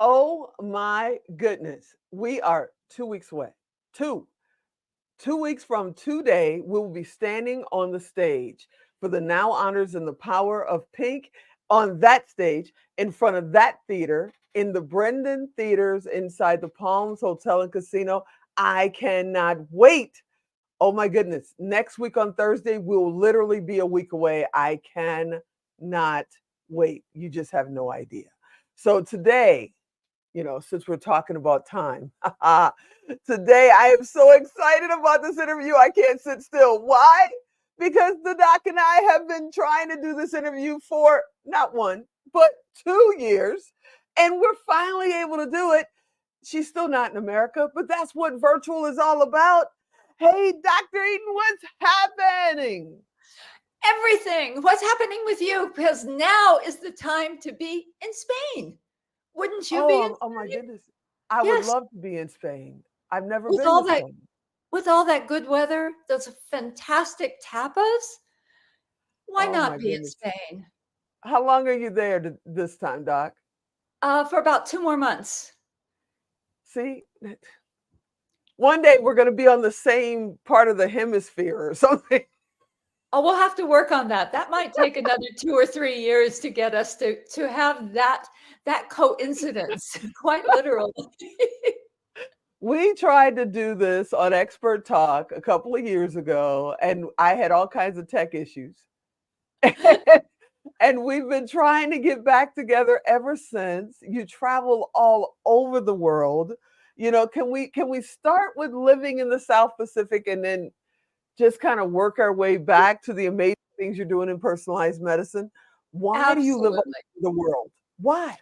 Oh my goodness. We are 2 weeks away. Two. 2 weeks from today, we will be standing on the stage for the Now Honors and the Power of Pink on that stage in front of that theater in the Brendan Theaters inside the Palms Hotel and Casino. I cannot wait. Oh my goodness. Next week on Thursday, we'll literally be a week away. I cannot wait. You just have no idea. So today, since we're talking about time, today I am so excited about this interview. I can't sit still. Why? Because the doc and I have been trying to do this interview for not 1, but 2 years, and we're finally able to do it. She's still not in America, but that's what virtual is all about. Hey, Dr. Eden, what's happening? Everything. What's happening with you? Because now is the time to be in Spain. Wouldn't you be in Oh my Spain? goodness. I would Yes. love to be in Spain. I've never With been all to that Spain. with all that good weather, those fantastic tapas, why Oh not my be in goodness. Spain? How long are you there this time, Doc? For about 2 more months. See, one day we're going to be on the same part of the hemisphere or something. Oh, we'll have to work on that. That might take another 2 or 3 years to get us to have that coincidence, quite literally. We tried to do this on Expert Talk a couple of years ago, and I had all kinds of tech issues. And we've been trying to get back together ever since. You travel all over the world. Can we start with living in the South Pacific and then just kind of work our way back to the amazing things you're doing in personalized medicine? Why do you live all Absolutely. over the world? Why?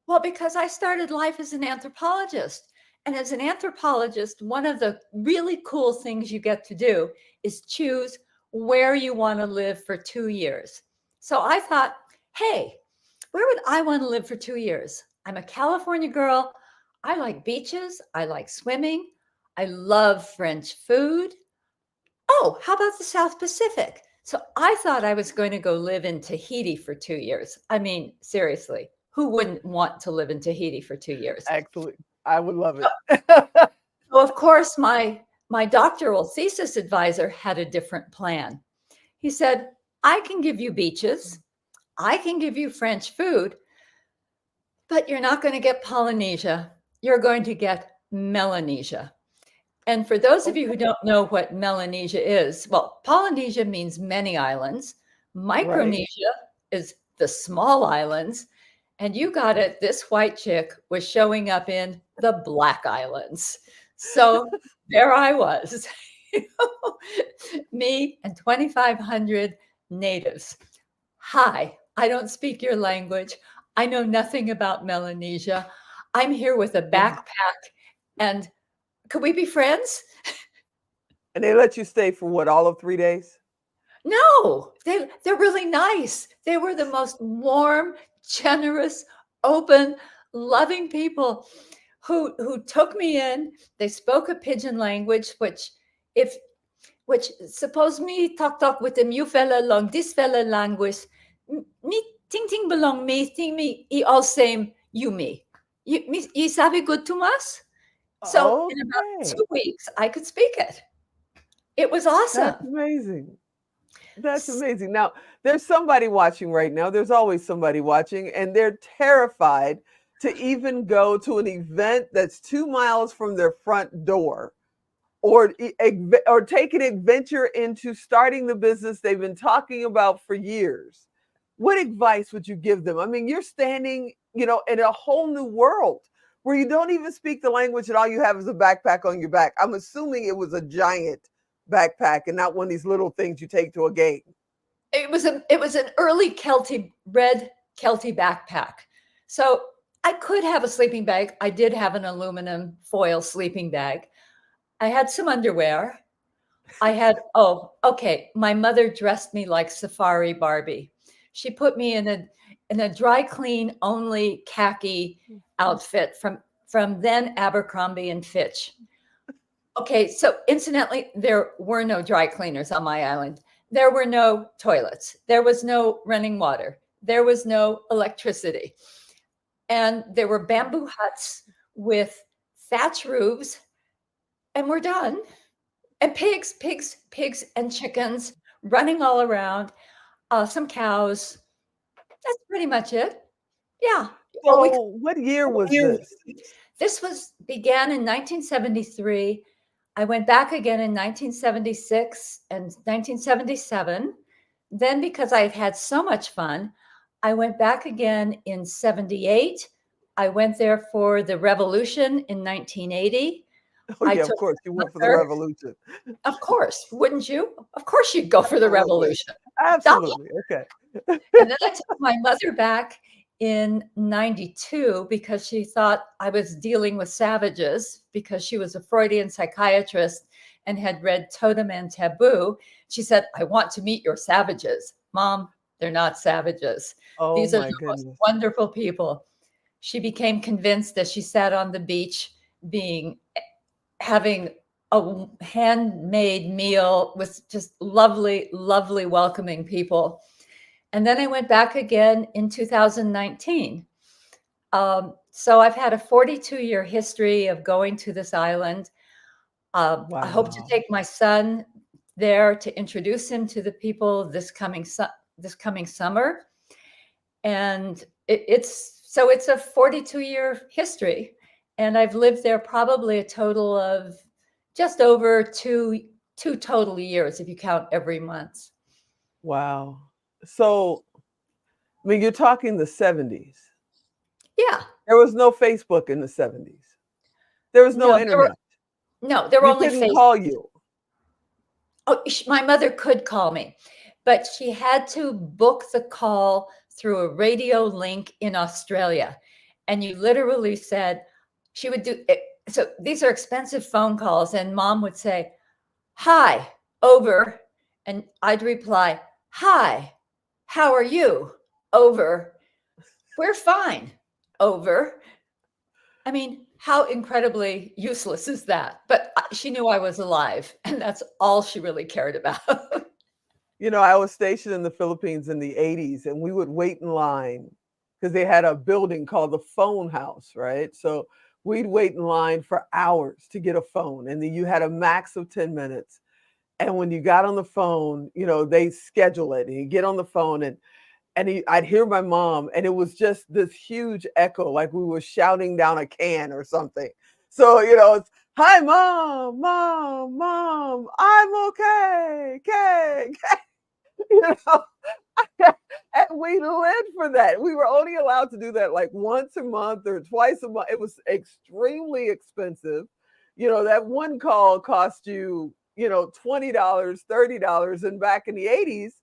Well, because I started life as an anthropologist. And as an anthropologist, one of the really cool things you get to do is choose where you want to live for 2 years. So I thought, hey, where would I want to live for 2 years? I'm a California girl. I like beaches. I like swimming. I love French food. Oh, how about the South Pacific? So I thought I was going to go live in Tahiti for 2 years. I mean, seriously, who wouldn't want to live in Tahiti for 2 years? Actually, I would love So, it. so of course, my doctoral thesis advisor had a different plan. He said, I can give you beaches, I can give you French food, but you're not going to get Polynesia. You're going to get Melanesia. And for those of you who Okay. don't know what Melanesia is, well, Polynesia means many islands. Right. Micronesia is the small islands. And you got it, this white chick was showing up in the Black Islands. So there I was, me and 2,500 natives. Hi, I don't speak your language. I know nothing about Melanesia. I'm here with a Wow. backpack, and could we be friends? And they let you stay for what, all of 3 days? No, they're really nice. They were the most warm, generous, open, loving people who took me in. They spoke a pidgin language, if which suppose me talk with them, you fella long this fella language. Me ting ting belong me, ting me I all same you me. You sabe good to us? So in about Okay. 2 weeks, I could speak it. It was That's awesome. amazing. That's amazing. Now, there's somebody watching right now. There's always somebody watching, and they're terrified to even go to an event that's 2 miles from their front door, or take an adventure into starting the business they've been talking about for years. What advice would you give them? I mean, you're standing, in a whole new world where you don't even speak the language and all you have is a backpack on your back. I'm assuming it was a giant backpack and not one of these little things you take to a game. It was an early Kelty red Kelty backpack. So I could have a sleeping bag. I did have an aluminum foil sleeping bag. I had some underwear. Okay. My mother dressed me like Safari Barbie. She put me in a dry clean only khaki outfit from then Abercrombie and Fitch. Okay, so incidentally, there were no dry cleaners on my island. There were no toilets. There was no running water. There was no electricity. and there were bamboo huts with thatch roofs, and we're done. And pigs and chickens running all around, some cows. That's pretty much it. Yeah. All we So what year was this? This began in 1973. I went back again in 1976 and 1977. Then, because I had so much fun, I went back again in 78. I went there for the revolution in 1980. Oh I yeah, of took course you my went for the mother. revolution. Of course, wouldn't you? Of course you'd go for the Absolutely. revolution. Duh. Absolutely. Okay. And then I took my mother back in 92 because she thought I was dealing with savages because she was a Freudian psychiatrist and had read Totem and Taboo. She said, I want to meet your savages. Mom, they're not savages. Oh These are my the most goodness. wonderful people. She became convinced as she sat on the beach having a handmade meal with just lovely, lovely, welcoming people. And then I went back again in 2019. So I've had a 42-year history of going to this island. I hope to Wow. take my son there to introduce him to the people this coming summer. And it's a 42-year history. And I've lived there probably a total of just over two total years if you count every month. Wow. So, I mean, you're talking the 70s. Yeah. There was no Facebook in the 70s. There was no No, internet. there were You only couldn't Facebook. call you. Oh, my mother could call me, but she had to book the call through a radio link in Australia. And you literally said, she would do it. So these are expensive phone calls. And mom would say, hi, over. And I'd reply, hi, how are you? Over. We're fine. Over. I mean, how incredibly useless is that? But she knew I was alive, and that's all she really cared about. You know, I was stationed in the Philippines in the 80s, and we would wait in line because they had a building called the phone house, right? So we'd wait in line for hours to get a phone, and then you had a max of 10 minutes. And when you got on the phone, you know, they schedule it, and you get on the phone, and I'd hear my mom, and it was just this huge echo, like we were shouting down a can or something. So, you know, it's, hi, mom, mom, mom, I'm okay, okay. You know, and we lived for that. We were only allowed to do that like once a month or twice a month. It was extremely expensive. You know, that one call cost you, you know, $20, $30. And back in the 80s,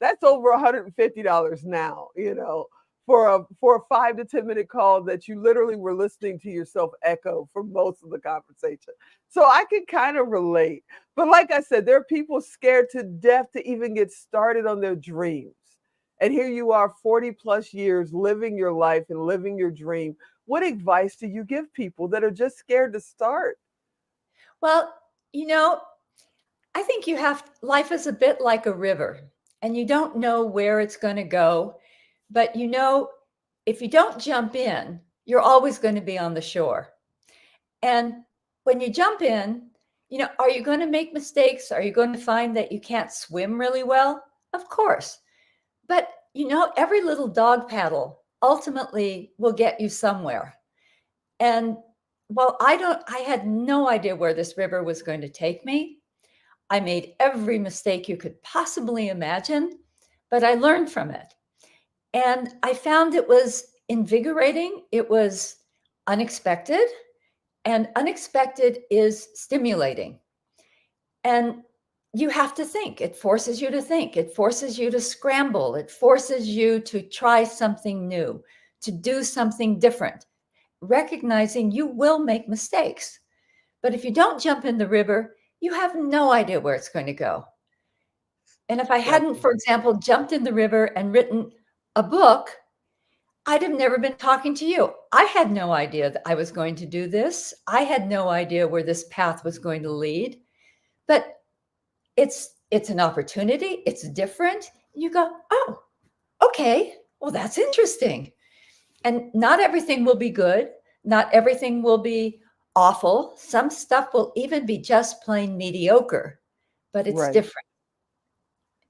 that's over $150 now, you know, for a 5 to 10 minute call that you literally were listening to yourself echo for most of the conversation. So I can kind of relate. But like I said, there are people scared to death to even get started on their dreams. And here you are, 40 plus years living your life and living your dream. What advice do you give people that are just scared to start? Well, you know, I think life is a bit like a river, and you don't know where it's going to go, but you know, if you don't jump in, you're always going to be on the shore. And when you jump in, you know, are you going to make mistakes? Are you going to find that you can't swim really well? Of course. But, you know, every little dog paddle ultimately will get you somewhere. And well, I had no idea where this river was going to take me. I made every mistake you could possibly imagine, but I learned from it. And I found it was invigorating. It was unexpected, and unexpected is stimulating. And you have to think. It forces you to think. It forces you to scramble. It forces you to try something new, to do something different, recognizing you will make mistakes. But if you don't jump in the river, you have no idea where it's going to go. And if I That's hadn't, for example, jumped in the river and written a book, I'd have never been talking to you. I had no idea that I was going to do this. I had no idea where this path was going to lead. But it's an opportunity. It's different. You go, oh, okay. Well, that's interesting. And not everything will be good. Not everything will be awful. Some stuff will even be just plain mediocre, but it's Right. different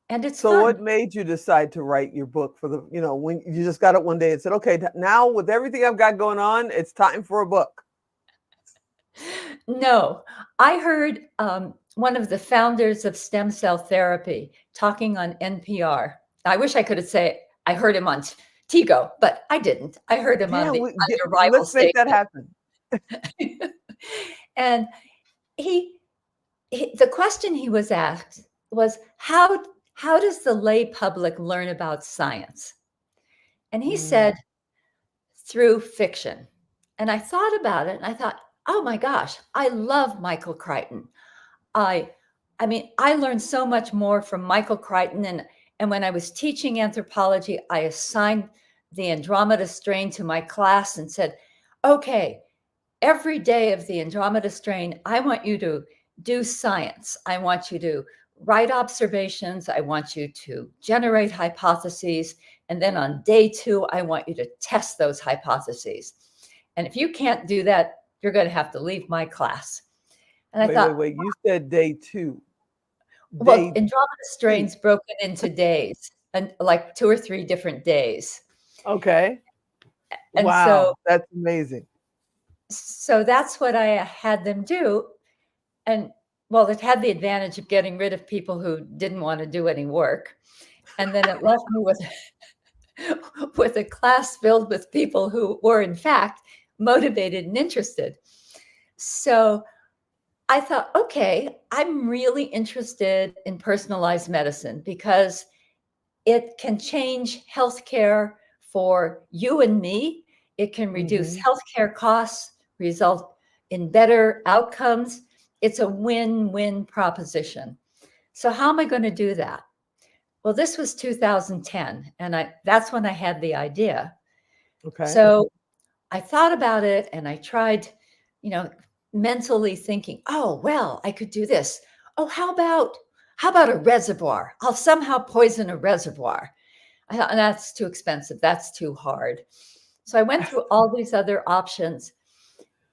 and it's So what fun. made you decide to write your book for the, when you just got up one day and said, okay, now with everything I've got going on, it's time for a book? No, I heard one of the founders of stem cell therapy talking on NPR. I wish I could have said I heard him on Tigo, but I didn't. I heard him Yeah, on on your rival let's make that station. happen. And the question he was asked was how does the lay public learn about science? And he Mm, said through fiction. And I thought about it and I thought, oh my gosh, I love Michael Crichton. I I mean, I learned so much more from Michael Crichton, and when I was teaching anthropology, I assigned the Andromeda strain to my class and said, "Okay, every day of the Andromeda strain, I want you to do science. I want you to write observations. I want you to generate hypotheses. And then on day 2, I want you to test those hypotheses. And if you can't do that, you're going to have to leave my class." And I wait, wait, thought, wait. You said day 2. well, Day Andromeda 2. strains broken into days, and like 2 or 3 different days. Okay. And so Wow, that's amazing. so that's what I had them do. And well, it had the advantage of getting rid of people who didn't want to do any work. And then it left me with with a class filled with people who were in fact motivated and interested. So I thought, okay, I'm really interested in personalized medicine because it can change healthcare for you and me. It can reduce Mhm. healthcare costs, result in better outcomes. It's a win-win proposition. So how am I going to do that? Well, this was 2010, and that's when I had the idea. Okay. So I thought about it and I tried, you know, mentally thinking, oh, well, I could do this. Oh, how about a reservoir? I'll somehow poison a reservoir. I thought, that's too expensive. That's too hard. So I went through all these other options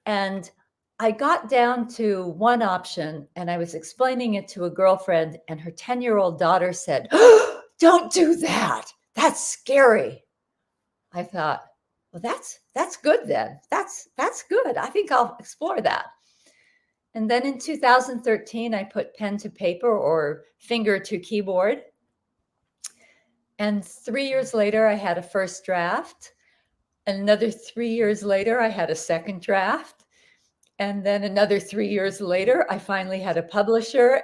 and I got down to one option and I was explaining it to a girlfriend, and her 10-year-old daughter said, oh, don't do that. That's scary. I thought, well, that's good then. That's good. I think I'll explore that. And then in 2013, I put pen to paper or finger to keyboard. And 3 years later, I had a first draft. Another 3 years later, I had a second draft. And then another 3 years later, I finally had a publisher.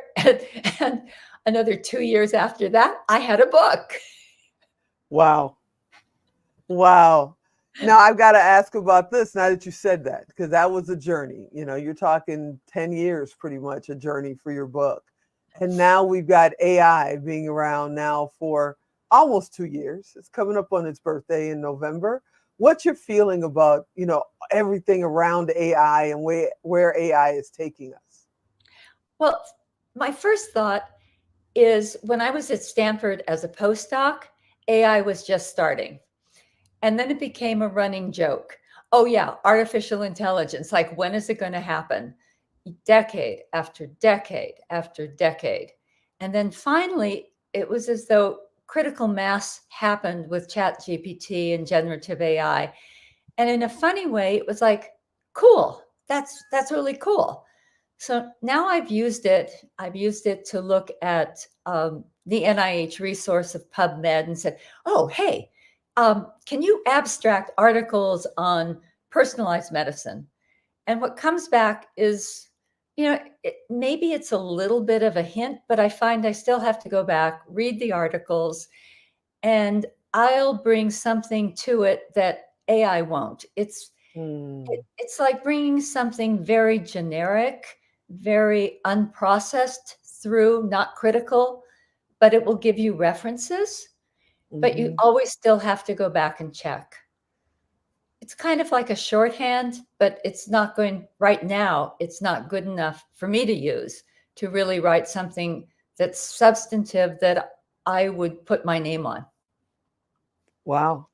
And another 2 years after that, I had a book. Wow. Wow. Now I've got to ask about this now that you said that, because that was a journey. You're talking 10 years, pretty much a journey for your book. And now we've got AI being around now for almost 2 years. It's coming up on its birthday in November. What's your feeling about, everything around AI and where AI is taking us? Well, my first thought is when I was at Stanford as a postdoc, AI was just starting. And then it became a running joke. Oh, yeah, artificial intelligence. Like, when is it going to happen? Decade after decade after decade. And then finally, it was as though critical mass happened with ChatGPT and generative AI. And in a funny way, it was like, cool, that's really cool. So now I've used it. I've used it to look at the NIH resource of PubMed and said, oh, hey, can you abstract articles on personalized medicine? And what comes back is, maybe it's a little bit of a hint, but I find I still have to go back, read the articles, and I'll bring something to it that AI won't. Hmm. It's like bringing something very generic, very unprocessed through, not critical, but it will give you references, but you Mhm. always still have to go back and check. It's kind of like a shorthand, but it's not going right now. It's not good enough for me to use to really write something that's substantive that I would put my name on. Wow.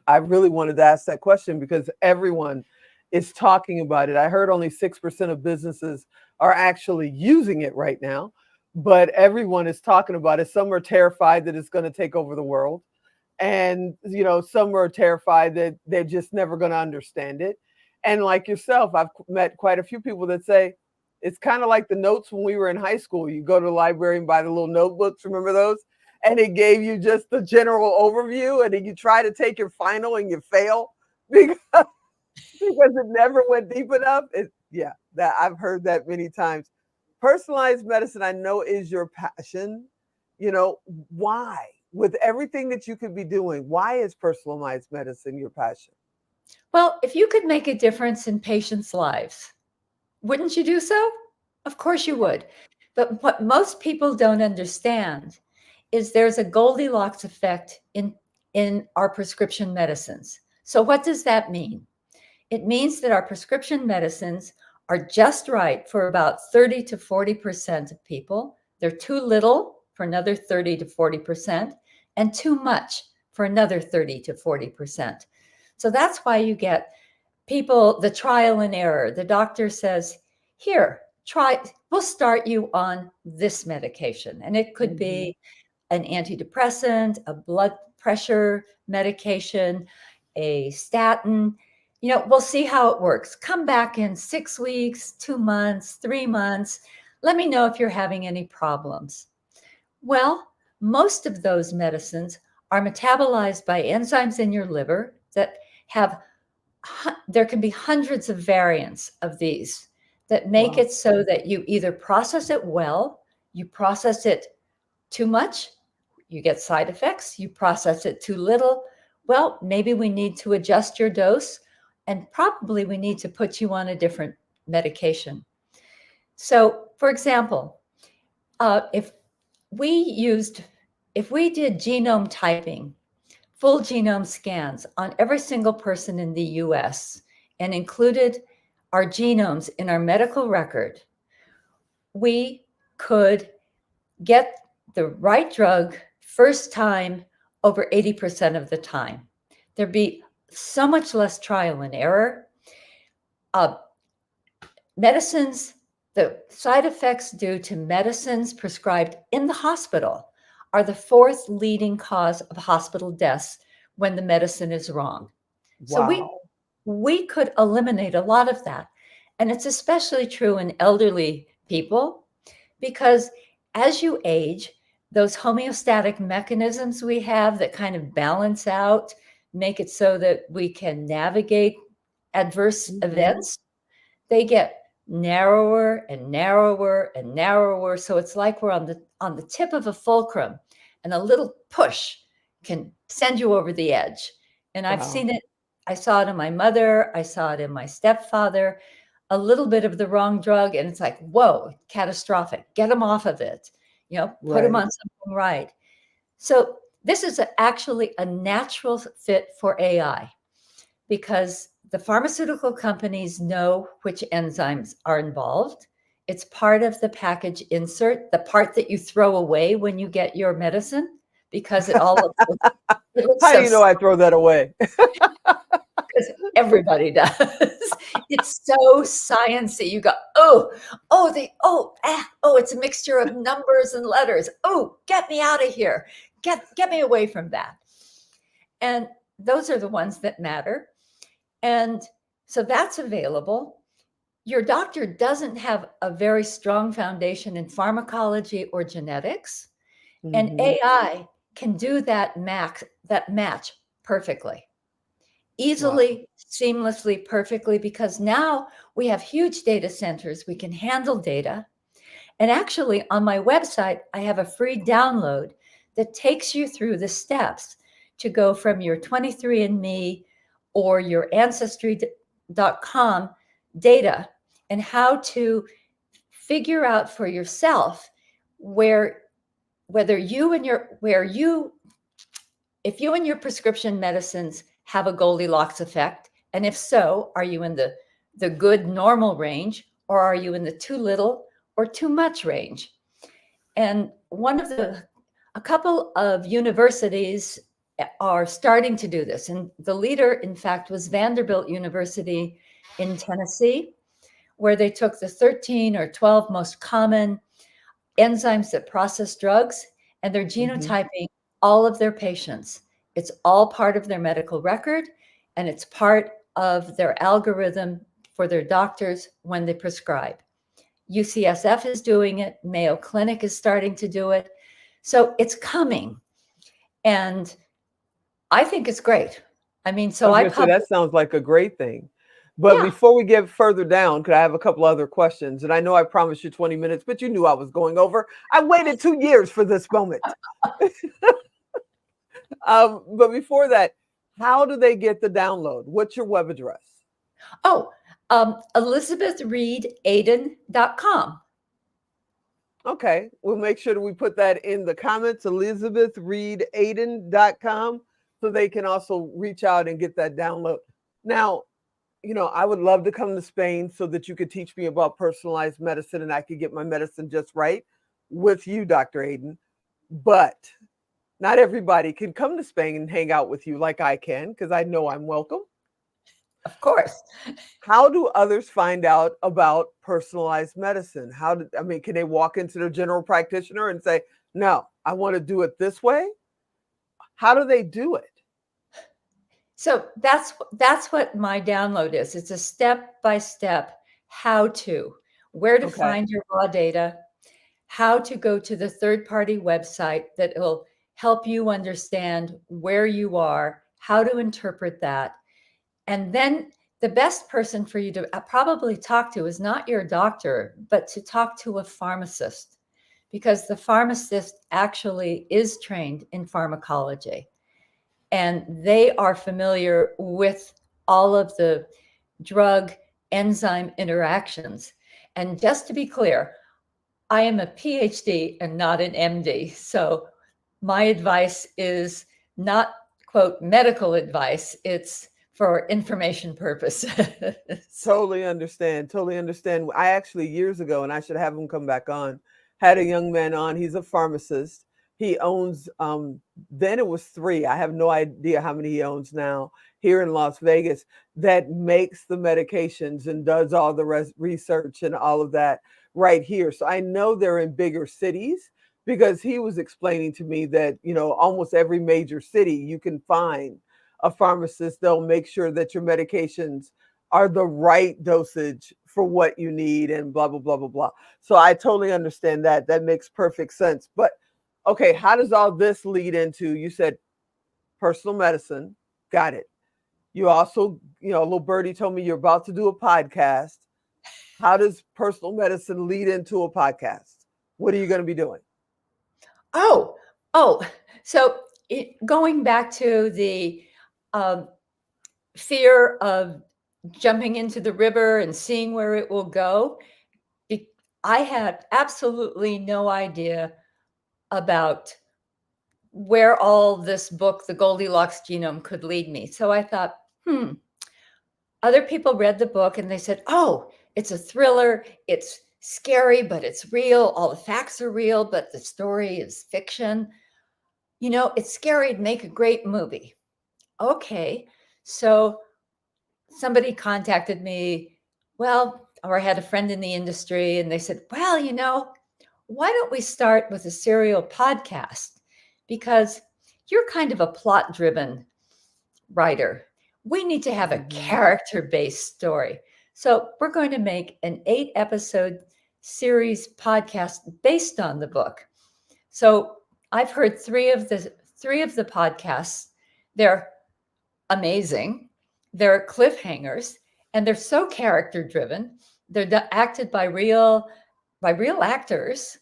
I really wanted to ask that question because everyone is talking about it. I heard only 6% of businesses are actually using it right now, but everyone is talking about it. Some are terrified that it's going to take over the world. And, some are terrified that they're just never going to understand it. And like yourself, I've met quite a few people that say it's kind of like the notes when we were in high school. You go to the library and buy the little notebooks. Remember those? And it gave you just the general overview, and then you try to take your final and you fail because it never went deep enough. Yeah, that I've heard that many times. Personalized medicine, I know, is your passion. Why? With everything that you could be doing, why is personalized medicine your passion? Well, if you could make a difference in patients' lives, wouldn't you do so? Of course you would. But what most people don't understand is there's a Goldilocks effect in our prescription medicines. So what does that mean? It means that our prescription medicines are just right for about 30 to 40% of people. They're too little for another 30 to 40%, and too much for another 30 to 40%. So that's why you get people, the trial and error. The doctor says, here, we'll start you on this medication. And it could be an antidepressant, a blood pressure medication, a statin. We'll see how it works. Come back in 6 weeks, 2 months, 3 months. Let me know if you're having any problems. Well, most of those medicines are metabolized by enzymes in your liver that there can be hundreds of variants of these that make it so that you either process it well, you process it too much, you get side effects, you process it too little. Well, maybe we need to adjust your dose, and probably we need to put you on a different medication. So, for example, if we did genome typing, full genome scans on every single person in the US and included our genomes in our medical record, we could get the right drug first time over 80% of the time. There'd be so much less trial and error. Medicines, the side effects due to medicines prescribed in the hospital are the fourth leading cause of hospital deaths when the medicine is wrong. So we could eliminate a lot of that. And it's especially true in elderly people because as you age, those homeostatic mechanisms we have that kind of balance out, make it so that we can navigate adverse events, they get narrower and narrower and narrower. So it's like we're on the tip of a fulcrum, and a little push can send you over the edge. And I've seen it. I saw it in my mother. I saw it in my stepfather. A little bit of the wrong drug, and it's like, whoa, catastrophic. Get them off of it. Put them on something right. So this is actually a natural fit for AI because the pharmaceutical companies know which enzymes are involved. It's part of the package insert, the part that you throw away when you get your medicine, because it all looks How do you know I throw that away? Because everybody does. It's so sciencey. You go, it's a mixture of numbers and letters. Oh, get me out of here. Get me away from that. And those are the ones that matter. And so that's available. Your doctor doesn't have a very strong foundation in pharmacology or genetics, and AI can do that match perfectly, easily, seamlessly, perfectly, because now we have huge data centers. We can handle data. And actually, on my website, I have a free download that takes you through the steps to go from your 23andMe or your Ancestry.com data and how to figure out for yourself if you and your prescription medicines have a Goldilocks effect, and if so, are you in the good normal range, or are you in the too little or too much range? And a couple of universities are starting to do this. And the leader, in fact, was Vanderbilt University in Tennessee, where they took the 13 or 12 most common enzymes that process drugs, and they're genotyping all of their patients. It's all part of their medical record, and it's part of their algorithm for their doctors when they prescribe. UCSF is doing it. Mayo Clinic is starting to do it. So it's coming. And I think it's great. I mean, so I I was gonna say published. that sounds like a great thing. But Yeah. before we get further down, because I have a couple other questions, and I know I promised you 20 minutes, but you knew I was going over. I waited 2 years for this moment. But before that, how do they get the download? What's your web address? Oh, ElizabethReedAden.com. Okay, we'll make sure that we put that in the comments, ElizabethReedAden.com, so they can also reach out and get that download. Now, I would love to come to Spain so that you could teach me about personalized medicine and I could get my medicine just right with you, Dr. Aden. But not everybody can come to Spain and hang out with you like I can, because I know I'm welcome. Of course. How do others find out about personalized medicine? Can they walk into their general practitioner and say, no, I want to do it this way? How do they do it? So that's what my download is. It's a step-by-step how-to, where to Okay. find your raw data, how to go to the third-party website that will help you understand where you are, how to interpret that. And then the best person for you to probably talk to is not your doctor, but to talk to a pharmacist, because the pharmacist actually is trained in pharmacology. And they are familiar with all of the drug enzyme interactions. And just to be clear, I am a PhD and not an MD. So my advice is not, quote, medical advice. It's for information purposes. Totally understand. Totally understand. I actually, years ago, and I should have him come back on, had a young man on. He's a pharmacist. He owns, then it was 3. I have no idea how many he owns now here in Las Vegas, that makes the medications and does all the research and all of that right here. So I know they're in bigger cities, because he was explaining to me that, almost every major city you can find a pharmacist. They'll make sure that your medications are the right dosage for what you need and blah, blah, blah, blah, blah. So I totally understand that. That makes perfect sense. But okay, how does all this lead into, you said personal medicine. Got it. You also, little birdie told me you're about to do a podcast. How does personal medicine lead into a podcast? What are you going to be doing? Oh, so going back to the fear of jumping into the river and seeing where it will go, I had absolutely no idea about where all this book, The Goldilocks Genome, could lead me. So I thought, other people read the book and they said, oh, it's a thriller. It's scary, but it's real. All the facts are real, but the story is fiction. It's scary to make a great movie. Okay. So somebody contacted me, or I had a friend in the industry, and they said, why don't we start with a serial podcast? Because you're kind of a plot-driven writer. We need to have a character-based story. So we're going to make an 8-episode series podcast based on the book. So I've heard 3 of the podcasts. They're amazing. They're cliffhangers, and they're so character-driven. They're acted by real actors,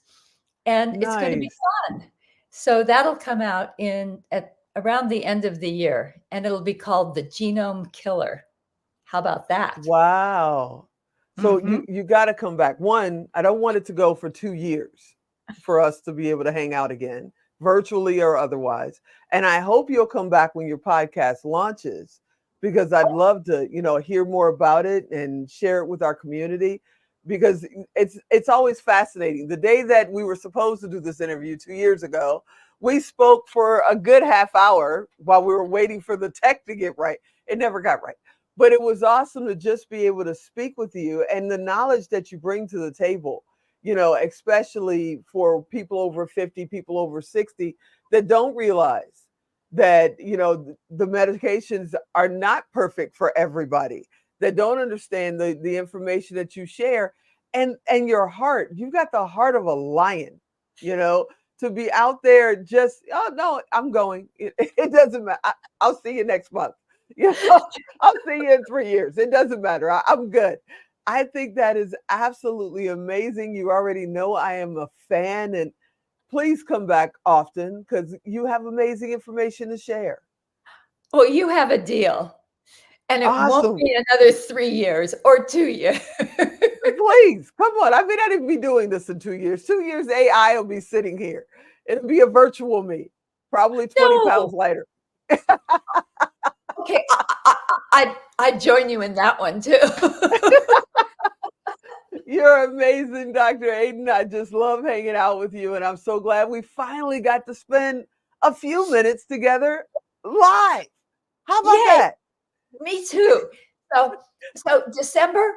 and It's going to be fun. So that'll come out at around the end of the year, and it'll be called The Genome Killer. How about that? Wow. So you got to come back. One, I don't want it to go for 2 years for us to be able to hang out again, virtually or otherwise. And I hope you'll come back when your podcast launches, because I'd love to, hear more about it and share it with our community, because it's always fascinating. The day that we were supposed to do this interview 2 years ago We spoke for a good half hour while we were waiting for the tech to get right. It never got right. But it was awesome to just be able to speak with you and the knowledge that you bring to the table, especially for people over 50, people over 60 that don't realize that, the medications are not perfect for everybody, that don't understand the information that you share and your heart. You've got the heart of a lion, you know, to be out there just, oh no, I'm going. It doesn't matter. I'll see you next month. You know, I'll see you in 3 years. It doesn't matter. I'm good. I think that is absolutely amazing. You already know I am a fan, and please come back often because you have amazing information to share. Well, you have a deal, and it won't Awesome. be another 3 years or 2 years. Please come on. I may not even be doing this in 2 years. 2 years, AI will be sitting here. It'll be a virtual me, probably 20 pounds No. lighter. Okay, I'd join you in that one too. You're amazing, Dr. Aden. I just love hanging out with you, and I'm so glad we finally got to spend a few minutes together live. How about Yay, that? me too. So December,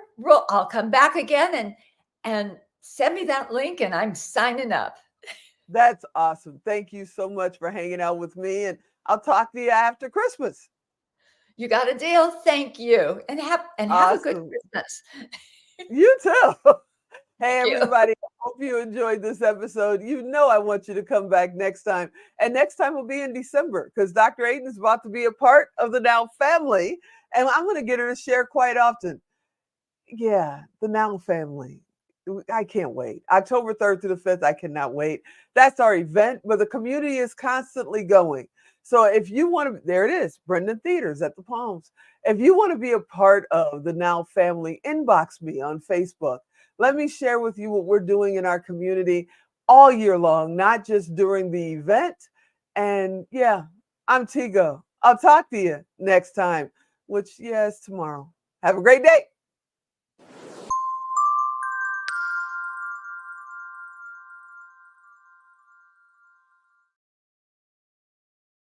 I'll come back again and send me that link and I'm signing up. That's awesome. Thank you so much for hanging out with me, and I'll talk to you after Christmas. You got a deal. Thank you. And have a good Awesome. Christmas. You too. Hey, Thank you. everybody. I hope you enjoyed this episode. You know, I want you to come back next time. And next time will be in December because Dr. Aden is about to be a part of the Now family. And I'm going to get her to share quite often. Yeah, the Now family. I can't wait. October 3rd through the 5th, I cannot wait. That's our event, but the community is constantly going. So if you want to, there it is, Brendan Theaters at the Palms. If you want to be a part of the Now family, inbox me on Facebook. Let me share with you what we're doing in our community all year long, not just during the event. And yeah, I'm Tigo. I'll talk to you next time, which, yeah, is tomorrow. Have a great day.